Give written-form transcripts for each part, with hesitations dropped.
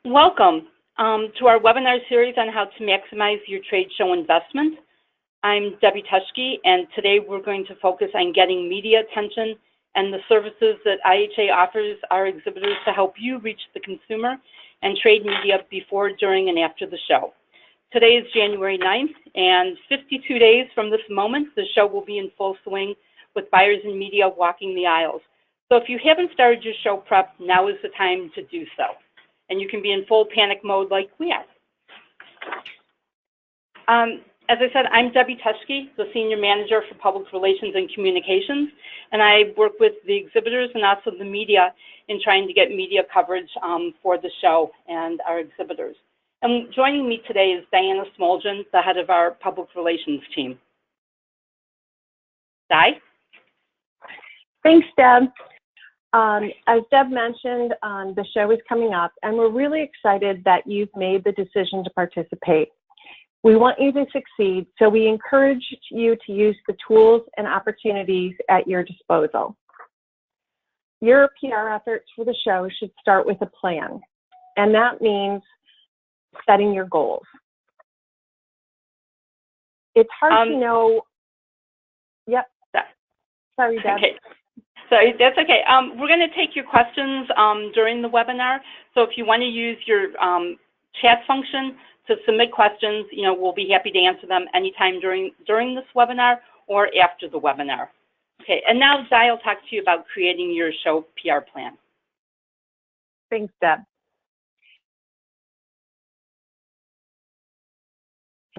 Welcome to our webinar series on how to maximize your trade show investment. I'm Debbie Teschke, and today we're going to focus on getting media attention and the services that IHA offers our exhibitors to help you reach the consumer and trade media before, during, and after the show. Today is January 9th, and 52 days from this moment, the show will be in full swing with buyers and media walking the aisles. So if you haven't started your show prep, now is the time to do so. And you can be in full panic mode like we are. As I said, I'm Debbie Teschke, the Senior Manager for Public Relations and Communications, and I work with the exhibitors and also the media in trying to get media coverage for the show and our exhibitors. And joining me today is Diana Smoljan, the head of our Public Relations team. Di? Thanks, Deb. As Deb mentioned, the show is coming up, and we're really excited that you've made the decision to participate. We want you to succeed, so we encourage you to use the tools and opportunities at your disposal. Your PR efforts for the show should start with a plan, and that means setting your goals. It's hard to know. Yep. Sorry, Deb. Okay. So that's okay. We're going to take your questions during the webinar. So if you want to use your chat function to submit questions, we'll be happy to answer them anytime during this webinar or after the webinar. Okay, and now Di will talk to you about creating your show PR plan. Thanks, Deb.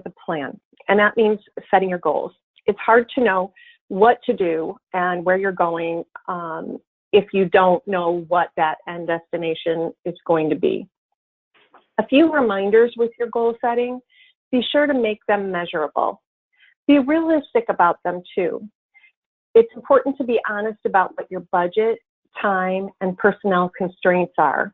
The plan, and that means setting your goals. It's hard to know what to do and where you're going if you don't know what that end destination is going to be. A few reminders with your goal setting: be sure to make them measurable. Be realistic about them too. It's important to be honest about what your budget, time, and personnel constraints are.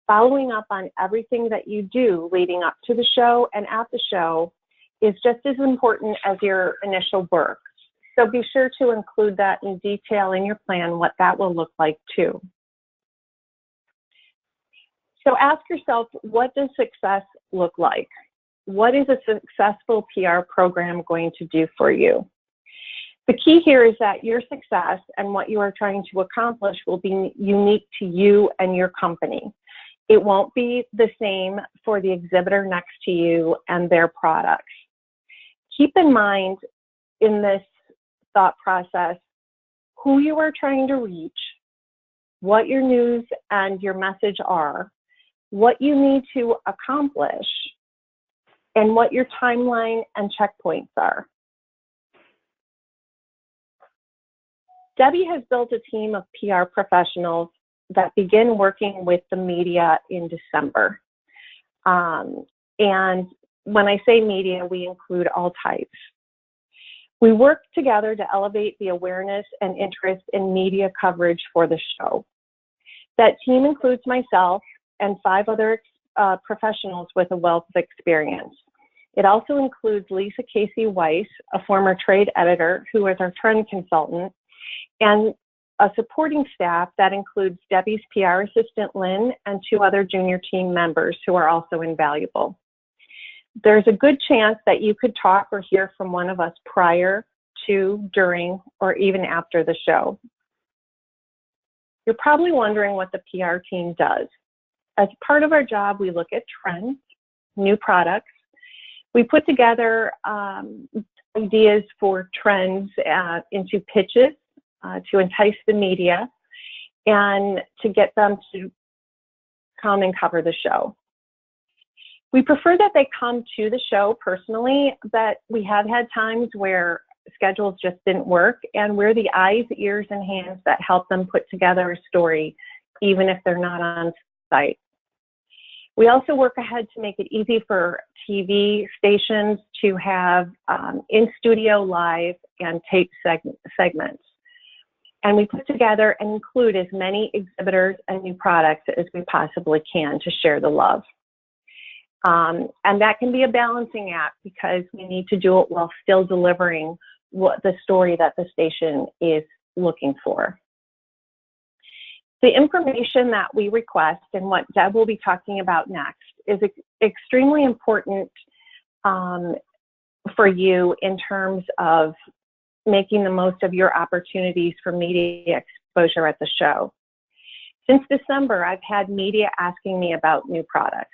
Following up on everything that you do leading up to the show and at the show is just as important as your initial work. So be sure to include that in detail in your plan, what that will look like too. So ask yourself, what does success look like? What is a successful PR program going to do for you? The key here is that your success and what you are trying to accomplish will be unique to you and your company. It won't be the same for the exhibitor next to you and their products. Keep in mind in this thought process who you are trying to reach, what your news and your message are, what you need to accomplish, and what your timeline and checkpoints are. Debbie has built a team of PR professionals that begin working with the media in December. And when I say media, we include all types. We work together to elevate the awareness and interest in media coverage for the show. That team includes myself and 5 other professionals with a wealth of experience. It also includes Lisa Casey Weiss, a former trade editor who is our trend consultant, and a supporting staff that includes Debbie's PR assistant, Lynn, and 2 other junior team members who are also invaluable. There's a good chance that you could talk or hear from one of us prior to, during, or even after the show. You're probably wondering what the PR team does. As part of our job, we look at trends, new products. We put together ideas for trends into pitches to entice the media and to get them to come and cover the show. We prefer that they come to the show personally, but we have had times where schedules just didn't work, and we're the eyes, ears, and hands that help them put together a story, even if they're not on site. We also work ahead to make it easy for TV stations to have in-studio live and tape segments. And we put together and include as many exhibitors and new products as we possibly can to share the love. And that can be a balancing act because we need to do it while still delivering what the story that the station is looking for. The information that we request and what Deb will be talking about next is extremely important for you in terms of making the most of your opportunities for media exposure at the show. Since December, I've had media asking me about new products.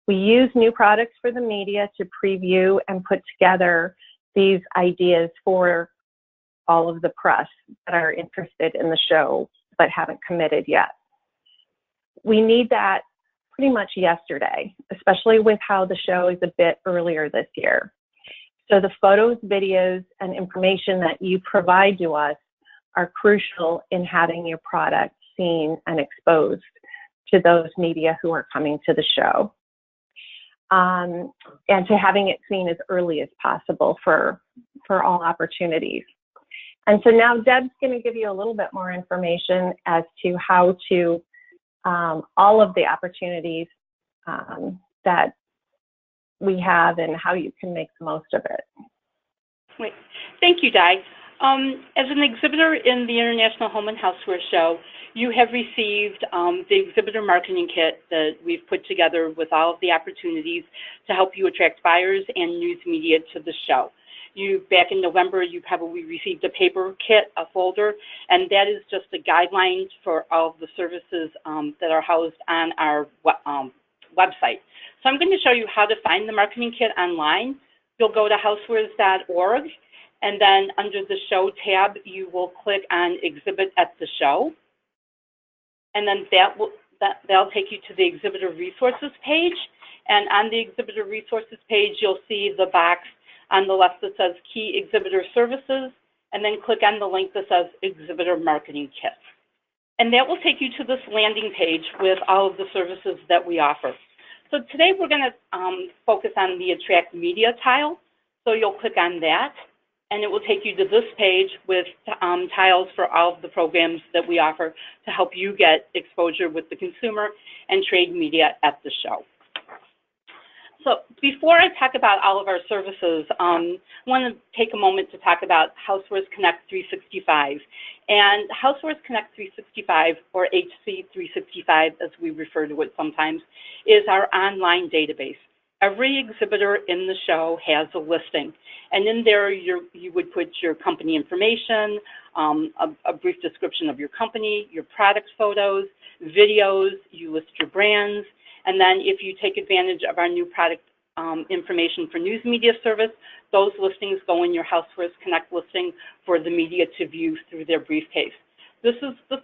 We use new products for the media to preview and put together these ideas for all of the press that are interested in the show but haven't committed yet. We need that pretty much yesterday, especially with how the show is a bit earlier this year. So the photos, videos, and information that you provide to us are crucial in having your product seen and exposed to those media who are coming to the show. And to having it seen as early as possible for all opportunities. And so now Deb's going to give you a little bit more information as to how to all of the opportunities that we have and how you can make the most of it. Great. Thank you, Di. As an exhibitor in the International Home and Houseware Show, you have received the exhibitor marketing kit that we've put together with all of the opportunities to help you attract buyers and news media to the show. Back in November, you probably received a paper kit, a folder, and that is just the guidelines for all of the services that are housed on our website. So I'm going to show you how to find the marketing kit online. You'll go to housewares.org, and then under the show tab, you will click on Exhibit at the Show. And then that'll take you to the Exhibitor Resources page. And on the Exhibitor Resources page, you'll see the box on the left that says Key Exhibitor Services, and then click on the link that says Exhibitor Marketing Kit. And that will take you to this landing page with all of the services that we offer. So today we're going to focus on the Attract Media tile. So you'll click on that, and it will take you to this page with tiles for all of the programs that we offer to help you get exposure with the consumer and trade media at the show. So before I talk about all of our services, I want to take a moment to talk about Housewares Connect 365. And Housewares Connect 365, or HC365 as we refer to it sometimes, is our online database. Every exhibitor in the show has a listing, and in there you would put your company information, a brief description of your company, your product photos, videos, you list your brands, and then if you take advantage of our new product information for news media service, those listings go in your Housewares Connect listing for the media to view through their briefcase. This is the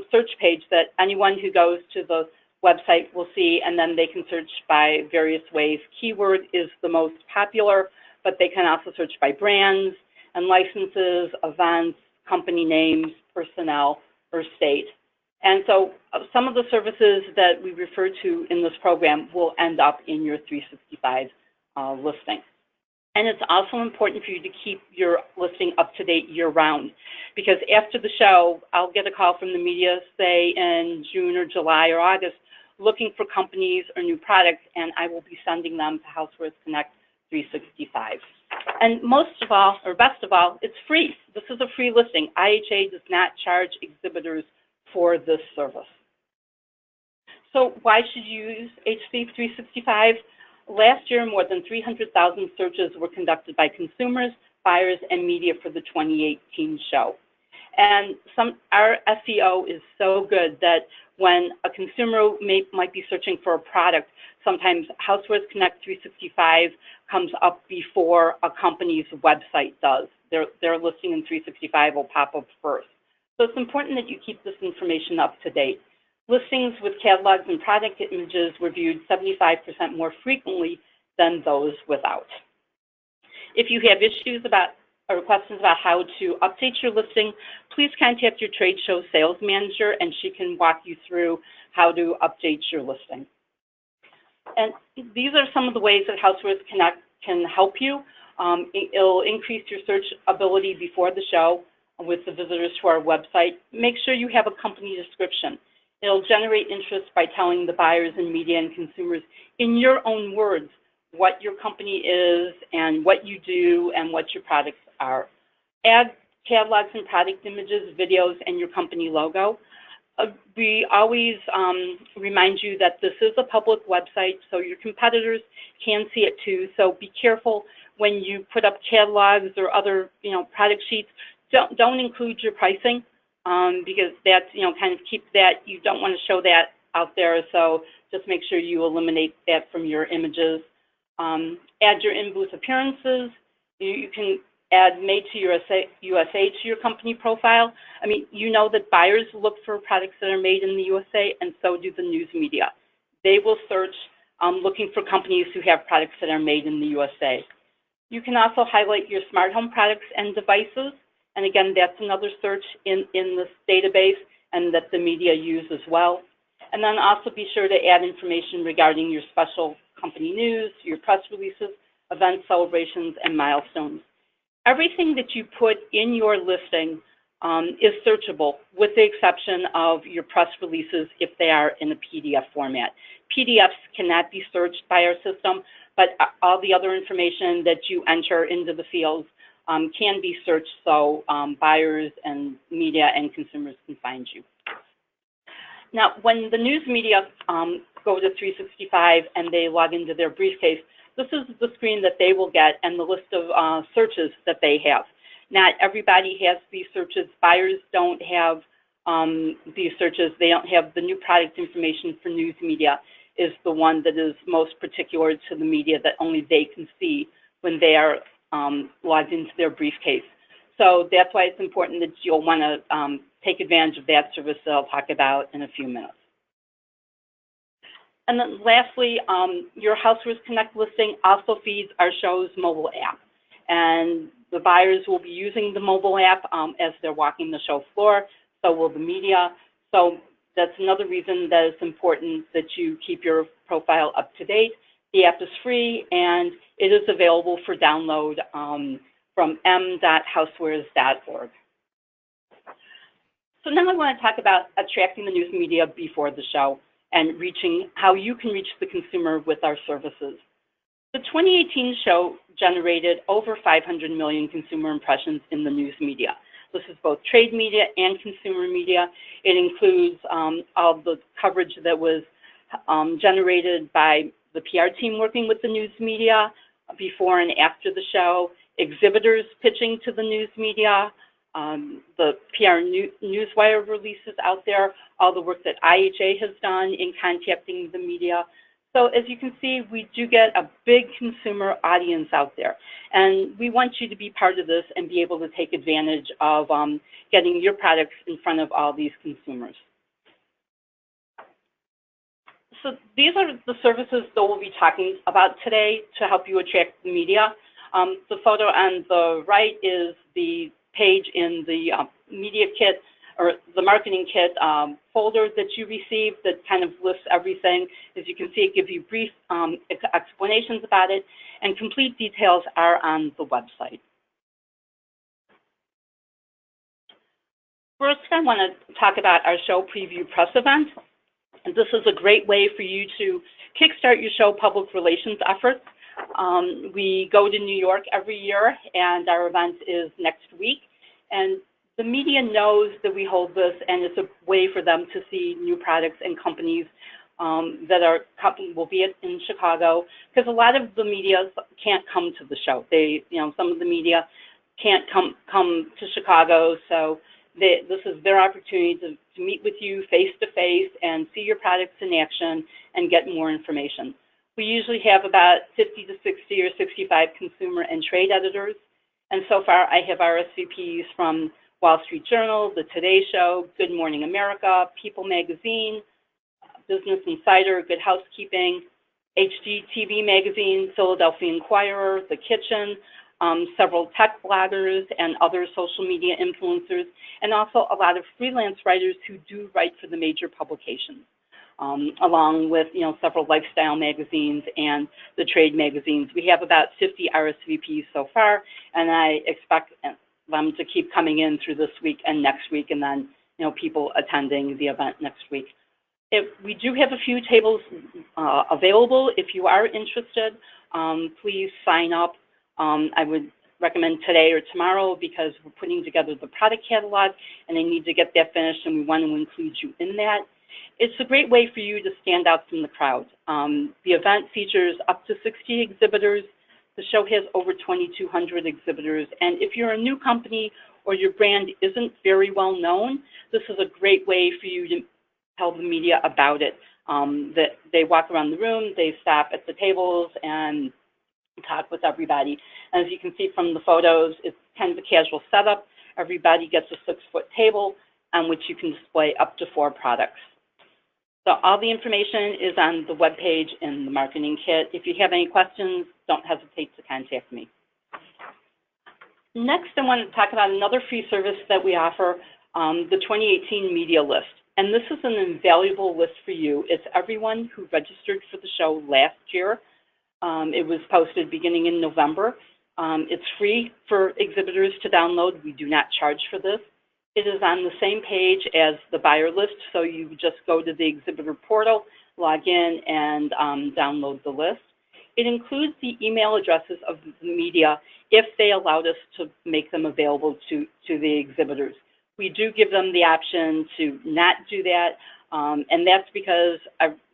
search page that anyone who goes to the website will see, and then they can search by various ways. Keyword is the most popular, but they can also search by brands and licenses, events, company names, personnel, or state. And so some of the services that we refer to in this program will end up in your 365 listing. And it's also important for you to keep your listing up to date year round, because after the show, I'll get a call from the media, say in June or July or August, looking for companies or new products, and I will be sending them to Housewares Connect 365. And most of all, or best of all, it's free. This is a free listing. IHA does not charge exhibitors for this service. So why should you use HC365? Last year, more than 300,000 searches were conducted by consumers, buyers, and media for the 2018 show. And our SEO is so good that when a consumer might be searching for a product, sometimes Housewares Connect 365 comes up before a company's website does. Their listing in 365 will pop up first. So it's important that you keep this information up to date. Listings with catalogs and product images were viewed 75% more frequently than those without. If you have issues about or questions about how to update your listing, please contact your trade show sales manager, and she can walk you through how to update your listing. And these are some of the ways that Housewares Connect can help you. It'll increase your search ability before the show with the visitors to our website. Make sure you have a company description. It'll generate interest by telling the buyers and media and consumers in your own words what your company is and what you do and what your products are. Add catalogs and product images, videos, and your company logo. We always remind you that this is a public website, so your competitors can see it too. So be careful when you put up catalogs or other, product sheets. Don't include your pricing because that's, kind of keep that. You don't want to show that out there. So just make sure you eliminate that from your images. Add your in-booth appearances. You can add Made to USA to your company profile. I mean, you know that buyers look for products that are made in the USA, and so do the news media. They will search looking for companies who have products that are made in the USA. You can also highlight your smart home products and devices, and again, that's another search in this database and that the media use as well. And then also be sure to add information regarding your special company news, your press releases, event celebrations, and milestones. Everything that you put in your listing is searchable, with the exception of your press releases if they are in a PDF format. PDFs cannot be searched by our system, but all the other information that you enter into the fields can be searched, so buyers and media and consumers can find you. Now, when the news media go to 365 and they log into their briefcase, this is the screen that they will get and the list of searches that they have. Not everybody has these searches. Buyers don't have these searches. They don't have the new product information for news media is the one that is most particular to the media that only they can see when they are logged into their briefcase. So that's why it's important that you'll want to take advantage of that service that I'll talk about in a few minutes. And then lastly, your Housewares Connect listing also feeds our show's mobile app. And the buyers will be using the mobile app as they're walking the show floor, so will the media. So that's another reason that it's important that you keep your profile up to date. The app is free and it is available for download from m.housewares.org. So now I want to talk about attracting the news media before the show and how you can reach the consumer with our services. The 2018 show generated over 500 million consumer impressions in the news media. This is both trade media and consumer media. It includes all the coverage that was generated by the PR team working with the news media before and after the show, exhibitors pitching to the news media, the PR newswire releases out there, all the work that IHA has done in contacting the media. So as you can see, we do get a big consumer audience out there. And we want you to be part of this and be able to take advantage of getting your products in front of all these consumers. So these are the services that we'll be talking about today to help you attract the media. The photo on the right is the page in the media kit or the marketing kit folder that you received that kind of lists everything. As you can see, it gives you brief explanations about it, and complete details are on the website. First, I want to talk about our show preview press event. And this is a great way for you to kickstart your show public relations efforts. We go to New York every year, and our event is next week. And the media knows that we hold this, and it's a way for them to see new products and companies that will be in Chicago, because a lot of the media can't come to the show. Some of the media can't come to Chicago, so this is their opportunity to meet with you face-to-face and see your products in action and get more information. We usually have about 50 to 60 or 65 consumer and trade editors, and so far I have RSVPs from Wall Street Journal, The Today Show, Good Morning America, People Magazine, Business Insider, Good Housekeeping, HGTV Magazine, Philadelphia Inquirer, The Kitchen, several tech bloggers and other social media influencers, and also a lot of freelance writers who do write for the major publications, along with several lifestyle magazines and the trade magazines. We have about 50 RSVPs so far, and I expect them to keep coming in through this week and next week, and then people attending the event next week. We do have a few tables available. If you are interested, please sign up. I would recommend today or tomorrow because we're putting together the product catalog and I need to get that finished and we want to include you in that. It's a great way for you to stand out from the crowd. The event features up to 60 exhibitors. The show has over 2,200 exhibitors, and if you're a new company or your brand isn't very well known, this is a great way for you to tell the media about it. That they walk around the room, they stop at the tables and talk with everybody. And as you can see from the photos, it's kind of a casual setup. Everybody gets a 6-foot table on which you can display up to 4 products. So all the information is on the webpage in the marketing kit. If you have any questions, don't hesitate to contact me. Next, I want to talk about another free service that we offer, the 2018 Media List. And this is an invaluable list for you. It's everyone who registered for the show last year. It was posted beginning in November. It's free for exhibitors to download. We do not charge for this. It is on the same page as the buyer list, so you just go to the exhibitor portal, log in, and download the list. It includes the email addresses of the media if they allowed us to make them available to the exhibitors. We do give them the option to not do that, and that's because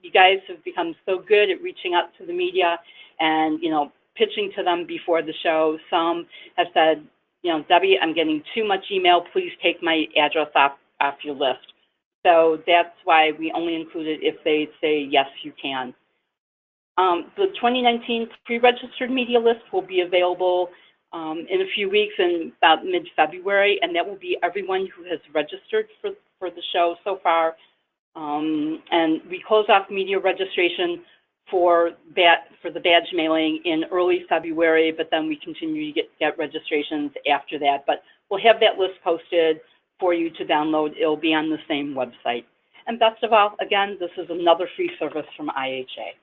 you guys have become so good at reaching out to the media and, pitching to them before the show. Some have said, Debbie, I'm getting too much email. Please take my address off your list. So that's why we only include it if they say, yes, you can. The 2019 pre-registered media list will be available in a few weeks, in about mid-February, and that will be everyone who has registered for the show so far. And we close off media registration for the badge mailing in early February, but then we continue to get registrations after that. But we'll have that list posted for you to download. It'll be on the same website. And best of all, again, this is another free service from IHA.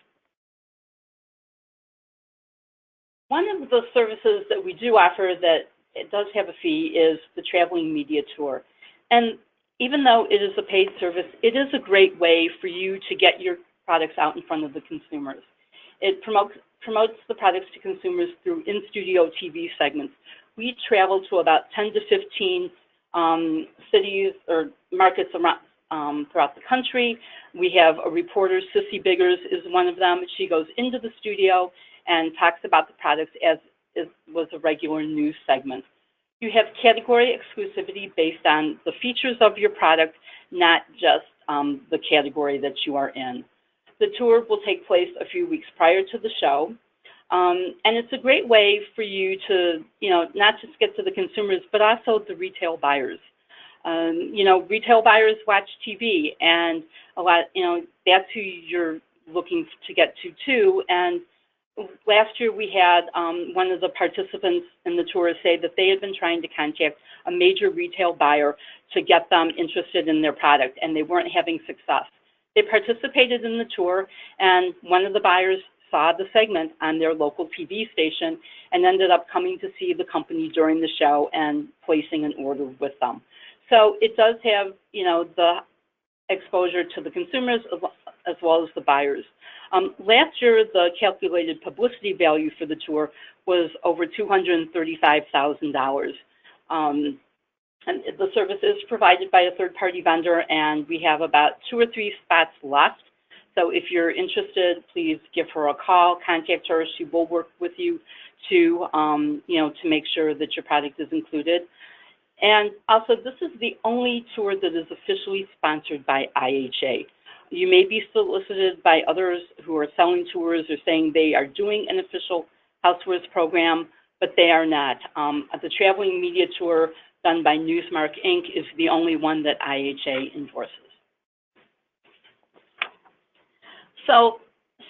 One of the services that we do offer that it does have a fee is the Traveling Media Tour. And even though it is a paid service, it is a great way for you to get your products out in front of the consumers. It promotes the products to consumers through in-studio TV segments. We travel to about 10 to 15 cities or markets around, throughout the country. We have a reporter, Sissy Biggers is one of them. She goes into the studio and talks about the products as was a regular news segment. You have category exclusivity based on the features of your product, not just the category that you are in. The tour will take place a few weeks prior to the show, and it's a great way for you to, not just get to the consumers, but also the retail buyers. Retail buyers watch TV, and a lot, that's who you're looking to get to too. And last year we had one of the participants in the tour say that they had been trying to contact a major retail buyer to get them interested in their product, and they weren't having success. They participated in the tour, and one of the buyers saw the segment on their local TV station and ended up coming to see the company during the show and placing an order with them. So it does have, the exposure to the consumers as well as the buyers. Last year, the calculated publicity value for the tour was over $235,000. And the service is provided by a third-party vendor, and we have about 2 or 3 spots left. So if you're interested, please give her a call, contact her. She will work with you to, to make sure that your product is included. And also, this is the only tour that is officially sponsored by IHA. You may be solicited by others who are selling tours or saying they are doing an official Housewares program, but they are not. The Traveling Media Tour done by Newsmark, Inc. is the only one that IHA endorses. So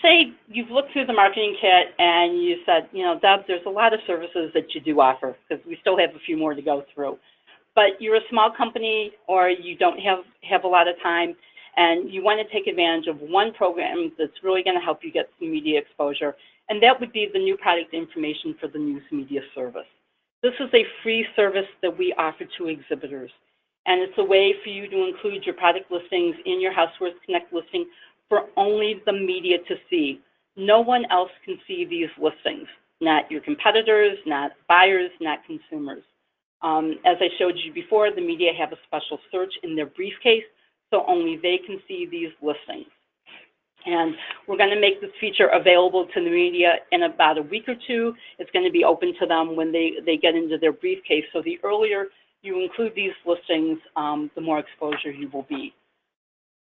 say you've looked through the marketing kit and you said, Deb, there's a lot of services that you do offer, because we still have a few more to go through. But you're a small company or you don't have a lot of time, and you want to take advantage of one program that's really going to help you get some media exposure, and that would be the New Product Information for the News Media Service. This is a free service that we offer to exhibitors, and it's a way for you to include your product listings in your Housewares Connect listing for only the media to see. No one else can see these listings. not your competitors, not buyers, not consumers. As I showed you before, the media have a special search in their briefcase, so only they can see these listings. And we're going to make this feature available to the media in about a week or two. It's going to be open to them when they get into their briefcase. So the earlier you include these listings, the more exposure you will be.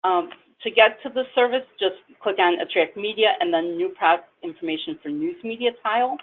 To get to the service, just click on Attract Media and then New Product Information for News Media tile.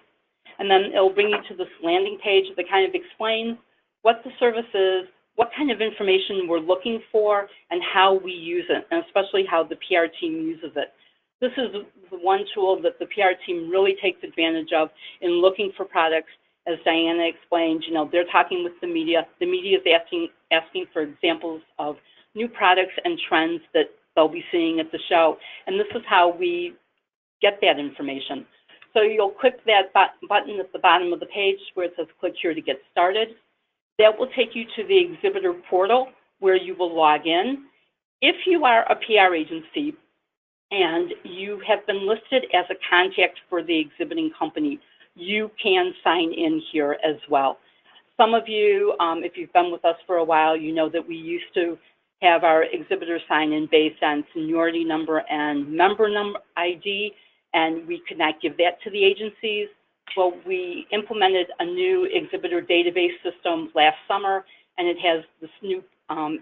And then it'll bring you to this landing page that kind of explains what the service is, what kind of information we're looking for, and how we use it, and especially how the PR team uses it. This is the one tool that the PR team really takes advantage of in looking for products. As Diana explained, you know, they're talking with the media. The media is asking for examples of new products and trends that they'll be seeing at the show, and this is how we get that information. So you'll click that button at the bottom of the page where it says click here to get started. That will take you to the exhibitor portal where you will log in. If you are a PR agency and you have been listed as a contact for the exhibiting company, you can sign in here as well. Some of you, if you've been with us for a while, you know that we used to have our exhibitors sign in based on seniority number and member number ID, and we could not give that to the agencies. Well, we implemented a new exhibitor database system last summer, and it has this new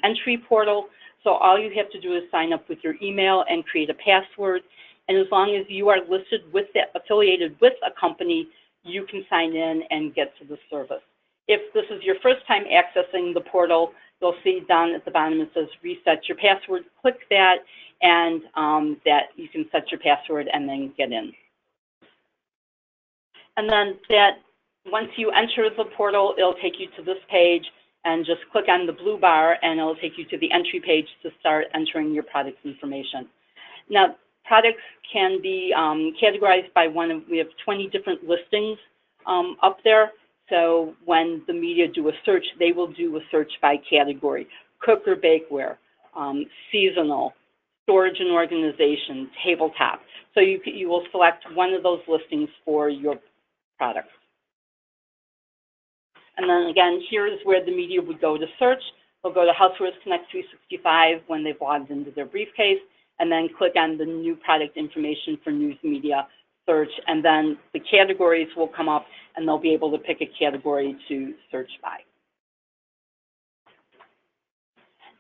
entry portal. So all you have to do is sign up with your email and create a password. And as long as you are listed with that, affiliated with a company, you can sign in and get to the service. If this is your first time accessing the portal, you'll see down at the bottom it says reset your password. Click that, and that you can set your password and then get in. And then once you enter the portal, it'll take you to this page, and just click on the blue bar and it'll take you to the entry page to start entering your product information. Now, products can be categorized by we have 20 different listings up there. So when the media do a search, they will do a search by category: cook or bakeware, seasonal, storage and organization, tabletop. So you will select one of those listings for your products. And then again, here is where the media would go to search. They'll go to Housewares Connect 365 when they've logged into their briefcase, and then click on the new product information for news media search, and then the categories will come up and they'll be able to pick a category to search by.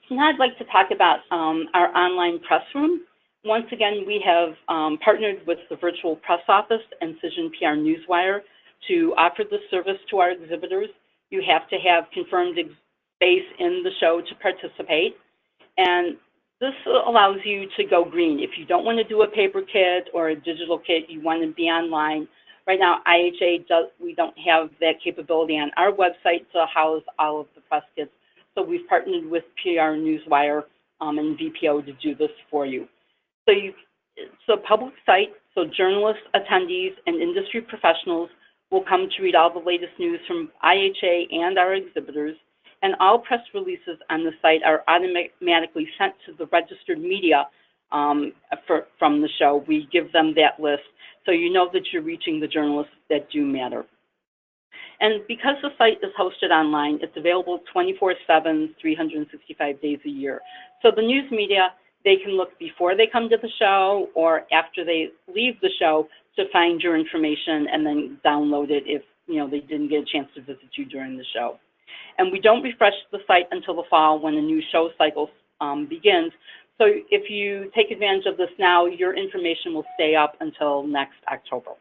So now I'd like to talk about our online press room. Once again, we have partnered with the Virtual Press Office and Cision PR Newswire to offer this service to our exhibitors. You have to have confirmed space in the show to participate, and this allows you to go green. If you don't want to do a paper kit or a digital kit, you want to be online. Right now, IHA we don't have that capability on our website to house all of the press kits, so we've partnered with PR Newswire and VPO to do this for you. So it's a public site, so journalists, attendees, and industry professionals will come to read all the latest news from IHA and our exhibitors, and all press releases on the site are automatically sent to the registered media from the show. We give them that list, so you know that you're reaching the journalists that do matter. And because the site is hosted online, it's available 24/7, 365 days a year. So the news media, they can look before they come to the show or after they leave the show to find your information and then download it if they didn't get a chance to visit you during the show. And we don't refresh the site until the fall when a new show cycle begins. So if you take advantage of this now, your information will stay up until next October.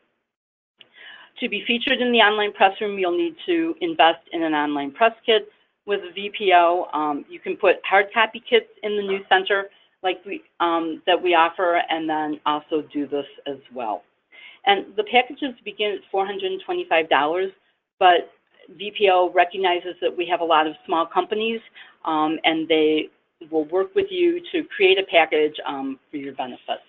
To be featured in the online press room, you'll need to invest in an online press kit. With VPO, you can put hard copy kits in the news center like that we offer, and then also do this as well. And the packages begin at $425, but VPO recognizes that we have a lot of small companies, and they will work with you to create a package for your benefit.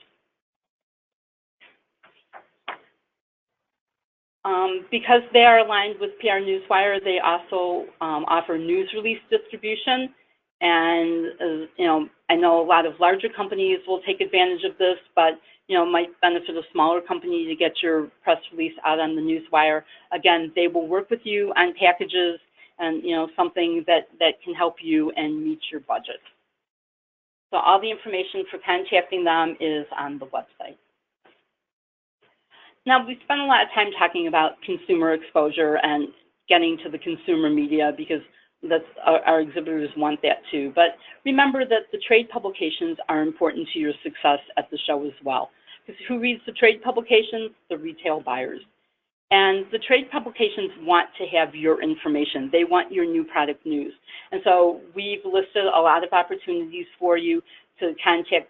Because they are aligned with PR Newswire, they also offer news release distribution. And, I know a lot of larger companies will take advantage of this, but, it might benefit a smaller company to get your press release out on the newswire. Again, they will work with you on packages and, something that can help you and meet your budget. So all the information for contacting them is on the website. Now, we spent a lot of time talking about consumer exposure and getting to the consumer media because that's our exhibitors want that too. But remember that the trade publications are important to your success at the show as well. Because who reads the trade publications? The retail buyers. And the trade publications want to have your information. They want your new product news. And so we've listed a lot of opportunities for you to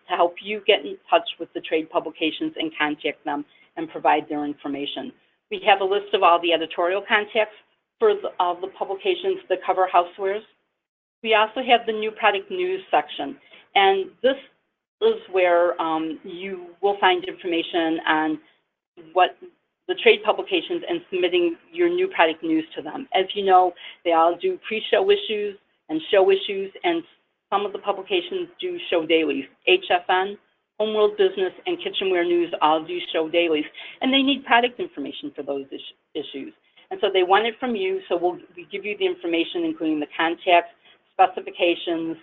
help you get in touch with the trade publications and contact them and provide their information. We have a list of all the editorial contacts for all the publications that cover housewares. We also have the new product news section. And this is where you will find information on what the trade publications and submitting your new product news to them. As you know, they all do pre-show issues and show issues, and some of the publications do show dailies. HFN, Homeworld Business, and Kitchenware News all do show dailies, and they need product information for those issues. And so they want it from you, so we give you the information, including the contacts, specifications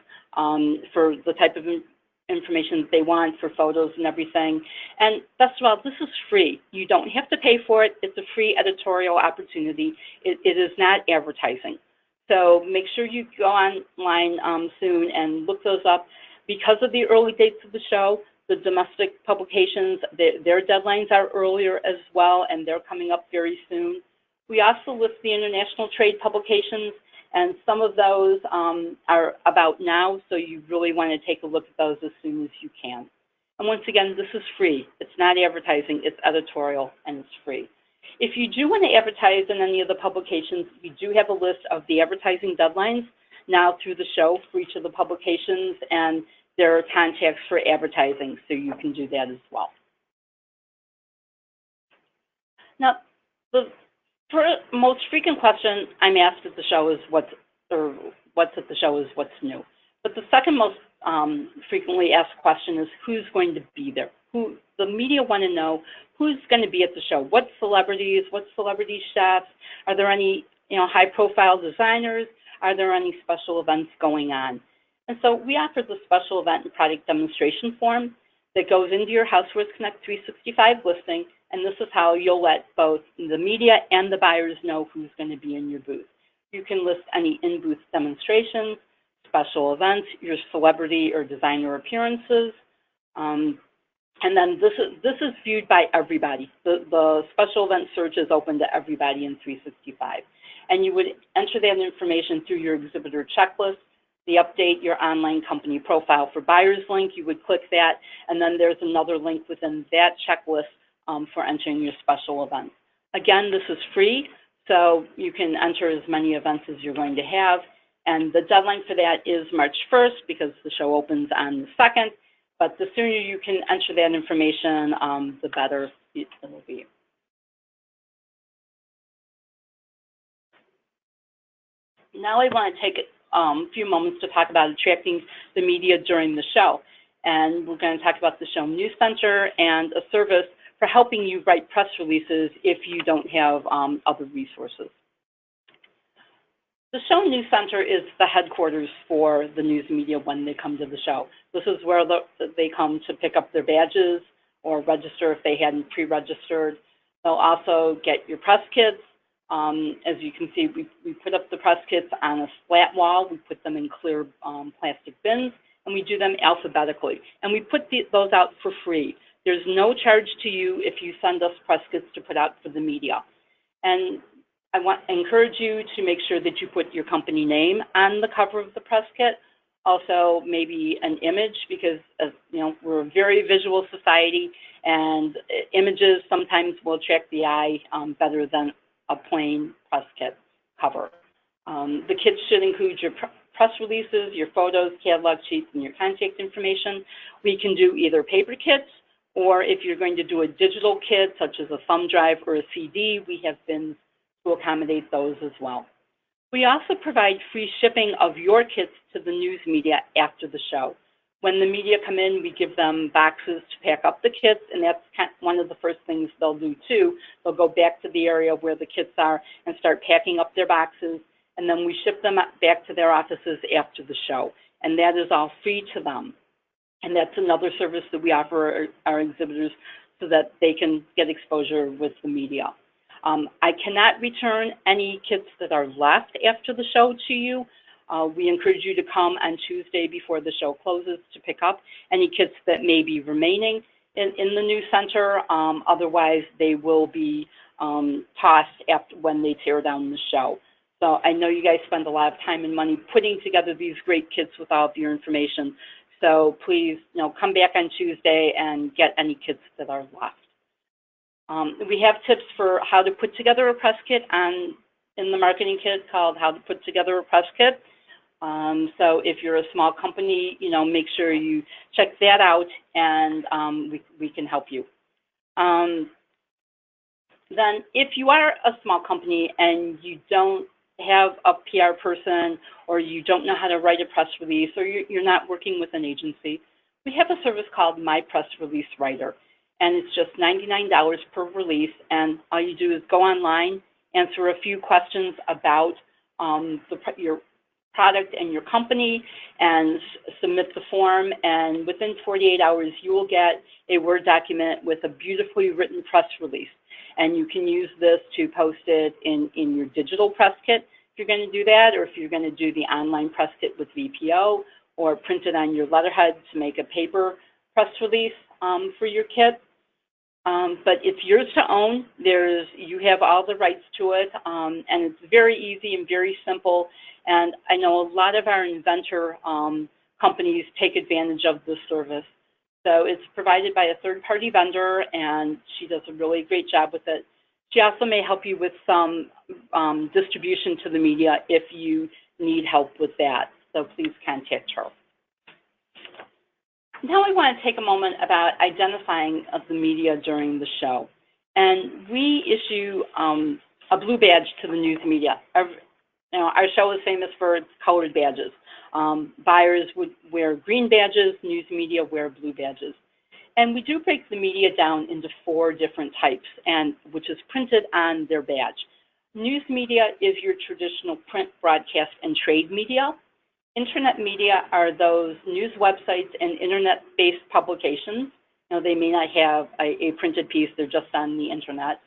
for the type of information that they want, for photos and everything. And best of all, this is free. You don't have to pay for it. It's a free editorial opportunity. It is not advertising. So make sure you go online soon and look those up. Because of the early dates of the show, the domestic publications, their deadlines are earlier as well, and they're coming up very soon. We also list the international trade publications, and some of those are about now, so you really want to take a look at those as soon as you can. And once again, this is free. It's not advertising, it's editorial, and it's free. If you do want to advertise in any of the publications, we do have a list of the advertising deadlines now through the show for each of the publications, and there are contacts for advertising, so you can do that as well. Now, the most frequent question I'm asked at the show is what's at the show is what's new. But the second most frequently asked question is who's going to be there. The media want to know who's going to be at the show. What celebrities? What celebrity chefs? Are there any high-profile designers? Are there any special events going on? And so we offer the special event and product demonstration form that goes into your Housewares Connect 365 listing, and this is how you'll let both the media and the buyers know who's going to be in your booth. You can list any in-booth demonstrations, special events, your celebrity or designer appearances, and then this is viewed by everybody. The special event search is open to everybody in 365. And you would enter that information through your exhibitor checklist, the update your online company profile for buyers link. You would click that, and then there's another link within that checklist for entering your special events. Again, this is free, so you can enter as many events as you're going to have. And the deadline for that is March 1st because the show opens on the 2nd. But the sooner you can enter that information, the better it will be. Now I want to take a few moments to talk about attracting the media during the show. And we're going to talk about the Show News Center and a service for helping you write press releases if you don't have other resources. The Show News Center is the headquarters for the news media when they come to the show. This is where they come to pick up their badges or register if they hadn't pre-registered. They'll also get your press kits. As you can see, we put up the press kits on a flat wall. We put them in clear plastic bins, and we do them alphabetically. And we put those out for free. There's no charge to you if you send us press kits to put out for the media. And I want to encourage you to make sure that you put your company name on the cover of the press kit. Also, maybe an image, because we're a very visual society, and images sometimes will attract the eye better than a plain press kit cover. The kits should include your press releases, your photos, catalog sheets, and your contact information. We can do either paper kits, or if you're going to do a digital kit, such as a thumb drive or a CD, we have bins to accommodate those as well. We also provide free shipping of your kits to the news media after the show. When the media come in, we give them boxes to pack up the kits, and that's one of the first things they'll do too. They'll go back to the area where the kits are and start packing up their boxes, and then we ship them back to their offices after the show. And that is all free to them. And that's another service that we offer our exhibitors so that they can get exposure with the media. I cannot return any kits that are left after the show to you. We encourage you to come on Tuesday before the show closes to pick up any kits that may be remaining in the new center. Otherwise, they will be tossed when they tear down the show. So I know you guys spend a lot of time and money putting together these great kits with all of your information. So please, come back on Tuesday and get any kits that are left. We have tips for how to put together a press kit in the marketing kit called How to Put Together a Press Kit. So if you're a small company, make sure you check that out, and we can help you. Then if you are a small company and you don't have a PR person, or you don't know how to write a press release, or you're not working with an agency, we have a service called My Press Release Writer. And it's just $99 per release, and all you do is go online, answer a few questions about your product and your company, and submit the form, and within 48 hours you will get a Word document with a beautifully written press release. And you can use this to post it in your digital press kit if you're going to do that, or if you're going to do the online press kit with VPO, or print it on your letterhead to make a paper press release for your kit. But it's yours to own. You have all the rights to it, and it's very easy and very simple. And I know a lot of our inventor companies take advantage of this service. So it's provided by a third-party vendor, and she does a really great job with it. She also may help you with some distribution to the media if you need help with that. So please contact her. Now I want to take a moment about identifying of the media during the show. And we issue a blue badge to the news media. Our show is famous for its colored badges. Buyers would wear green badges, news media wear blue badges. And we do break the media down into 4 different types, which is printed on their badge. News media is your traditional print, broadcast, and trade media. Internet media are those news websites and internet-based publications. They may not have a printed piece, they're just on the internet.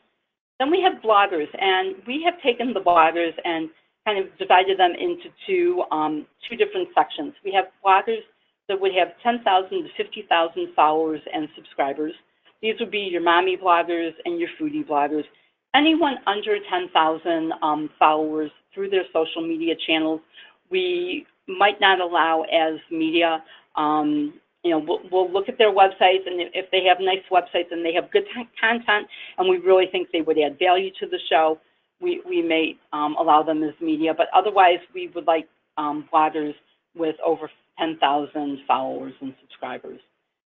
Then we have bloggers, and we have taken the bloggers and kind of divided them into two different sections. We have bloggers that would have 10,000 to 50,000 followers and subscribers. These would be your mommy bloggers and your foodie bloggers. Anyone under 10,000 followers through their social media channels, we might not allow as media. We'll look at their websites, and if they have nice websites and they have good content, and we really think they would add value to the show, we may allow them as media. But otherwise, we would like bloggers with over 10,000 followers and subscribers.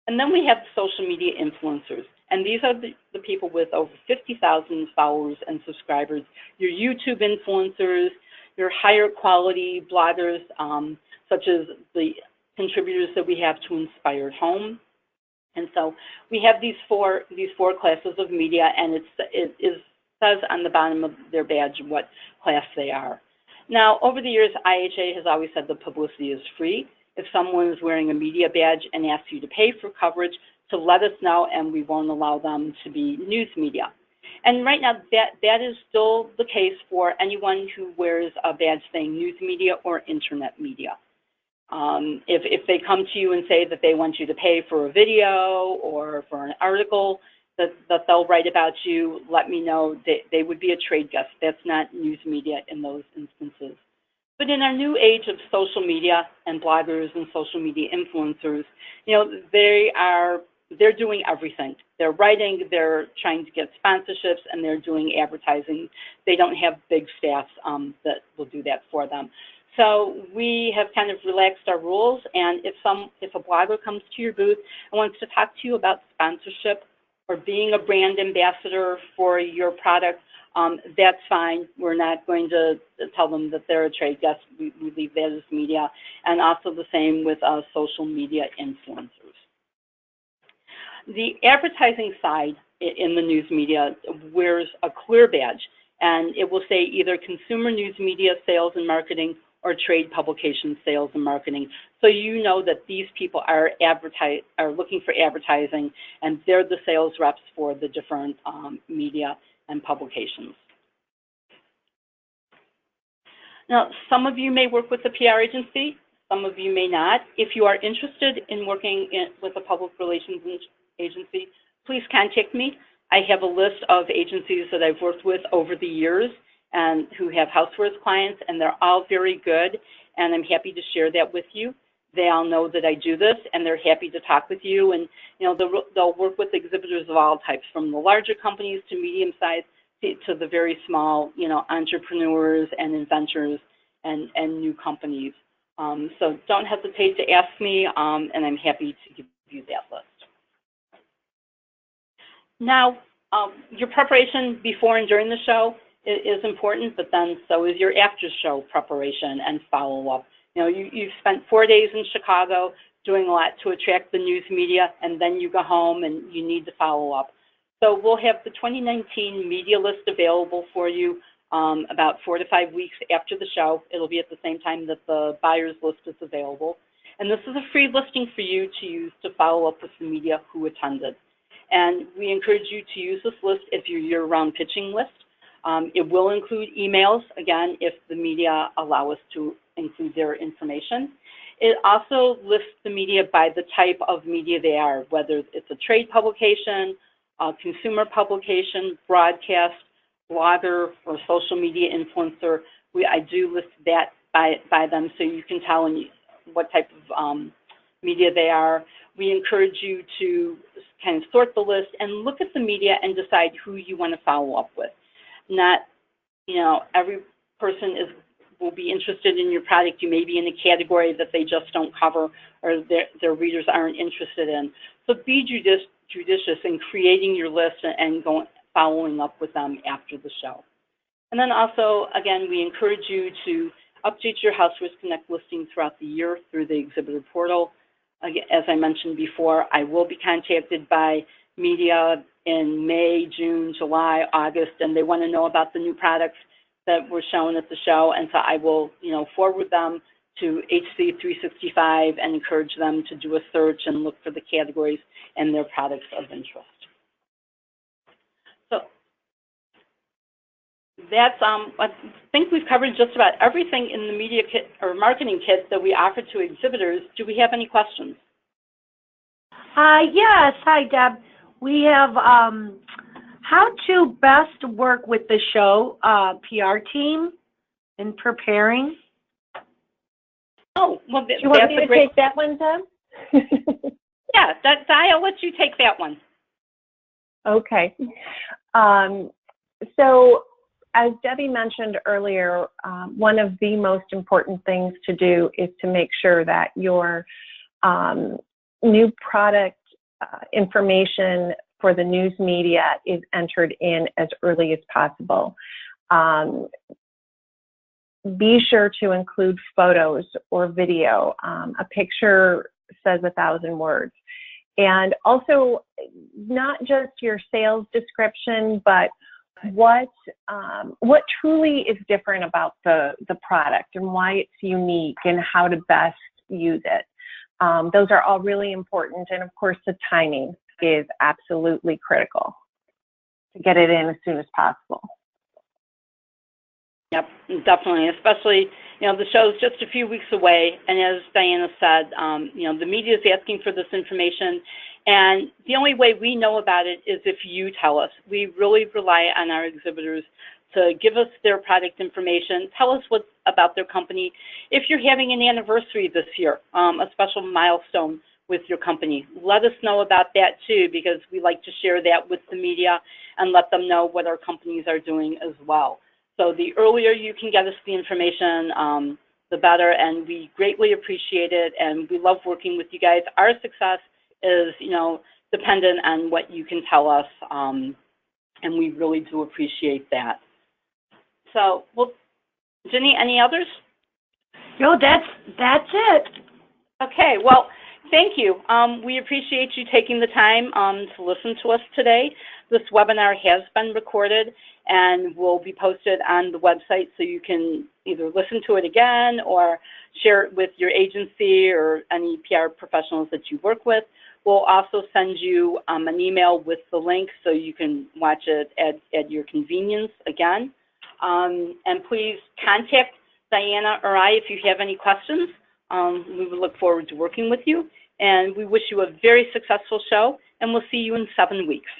And then we have social media influencers. And these are the people with over 50,000 followers and subscribers, your YouTube influencers, your higher quality bloggers, such as the contributors that we have to Inspired Home. And so we have these four classes of media, and it says on the bottom of their badge what class they are. Now, over the years, IHA has always said the publicity is free. If someone is wearing a media badge and asks you to pay for coverage, to let us know, and we won't allow them to be news media. And right now, that is still the case for anyone who wears a badge saying news media or internet media. If they come to you and say that they want you to pay for a video or for an article that they'll write about you, let me know. They would be a trade guest. That's not news media in those instances. But in our new age of social media and bloggers and social media influencers, they're doing everything. They're writing, they're trying to get sponsorships, and they're doing advertising. They don't have big staffs that will do that for them. So we have kind of relaxed our rules, and if a blogger comes to your booth and wants to talk to you about sponsorship or being a brand ambassador for your product, that's fine. We're not going to tell them that they're a trade guest. We leave that as media. And also the same with social media influencers. The advertising side in the news media wears a clear badge, and it will say either consumer news media sales and marketing or trade publication sales and marketing. So you know that these people are looking for advertising, and they're the sales reps for the different media and publications. Now, some of you may work with a PR agency, some of you may not. If you are interested in working with a public relations agency, please contact me. I have a list of agencies that I've worked with over the years and who have Housewares clients, and they're all very good, and I'm happy to share that with you. They all know that I do this, and they're happy to talk with you, and they'll work with exhibitors of all types, from the larger companies to medium-sized to the very small, entrepreneurs and inventors and new companies. So don't hesitate to ask me, and I'm happy to give you that list. Now, your preparation before and during the show is important, but then so is your after-show preparation and follow-up. You've spent 4 days in Chicago doing a lot to attract the news media, and then you go home and you need to follow up. So we'll have the 2019 media list available for you about 4 to 5 weeks after the show. It'll be at the same time that the buyer's list is available. And this is a free listing for you to use to follow up with the media who attended. And we encourage you to use this list as your year-round pitching list. It will include emails, again, if the media allow us to include their information. It also lists the media by the type of media they are, whether it's a trade publication, a consumer publication, broadcast, blogger, or social media influencer. I do list that by them so you can tell what type of media they are. We encourage you to kind of sort the list and look at the media and decide who you want to follow up with. Not, every person will be interested in your product. You may be in a category that they just don't cover or their readers aren't interested in. So be judicious in creating your list and following up with them after the show. And then also, again, we encourage you to update your Housewares Connect listing throughout the year through the exhibitor portal. Again, as I mentioned before, I will be contacted by media in May, June, July, August, and they want to know about the new products that were shown at the show, and so I will, forward them to HC365 and encourage them to do a search and look for the categories and their products of interest. So that's, I think we've covered just about everything in the media kit or marketing kit that we offer to exhibitors. Do we have any questions? Yes. Hi, Deb. We have how to best work with the show PR team in preparing. Oh, well, do you want me to take that one, Deb? Yeah, I'll let you take that one. Okay. So, as Debbie mentioned earlier, one of the most important things to do is to make sure that your new product information for the news media is entered in as early as possible. Be sure to include photos or video. A picture says 1,000 words. And also, not just your sales description, but what truly is different about the product and why it's unique and how to best use it. Those are all really important. And of course, the timing is absolutely critical to get it in as soon as possible. Yep, definitely, especially, the show's just a few weeks away, and as Diana said, the media is asking for this information, and the only way we know about it is if you tell us. We really rely on our exhibitors to give us their product information, tell us what about their company. If you're having an anniversary this year, a special milestone with your company, let us know about that too, because we like to share that with the media and let them know what our companies are doing as well. So the earlier you can get us the information, the better, and we greatly appreciate it, and we love working with you guys. Our success is, dependent on what you can tell us, and we really do appreciate that. So, well, Ginny, any others? No, that's it. Okay, well, thank you. We appreciate you taking the time to listen to us today. This webinar has been recorded and will be posted on the website, so you can either listen to it again or share it with your agency or any PR professionals that you work with. We'll also send you an email with the link so you can watch it at your convenience again. And please contact Diana or I if you have any questions. We would look forward to working with you, and we wish you a very successful show, and we'll see you in 7 weeks.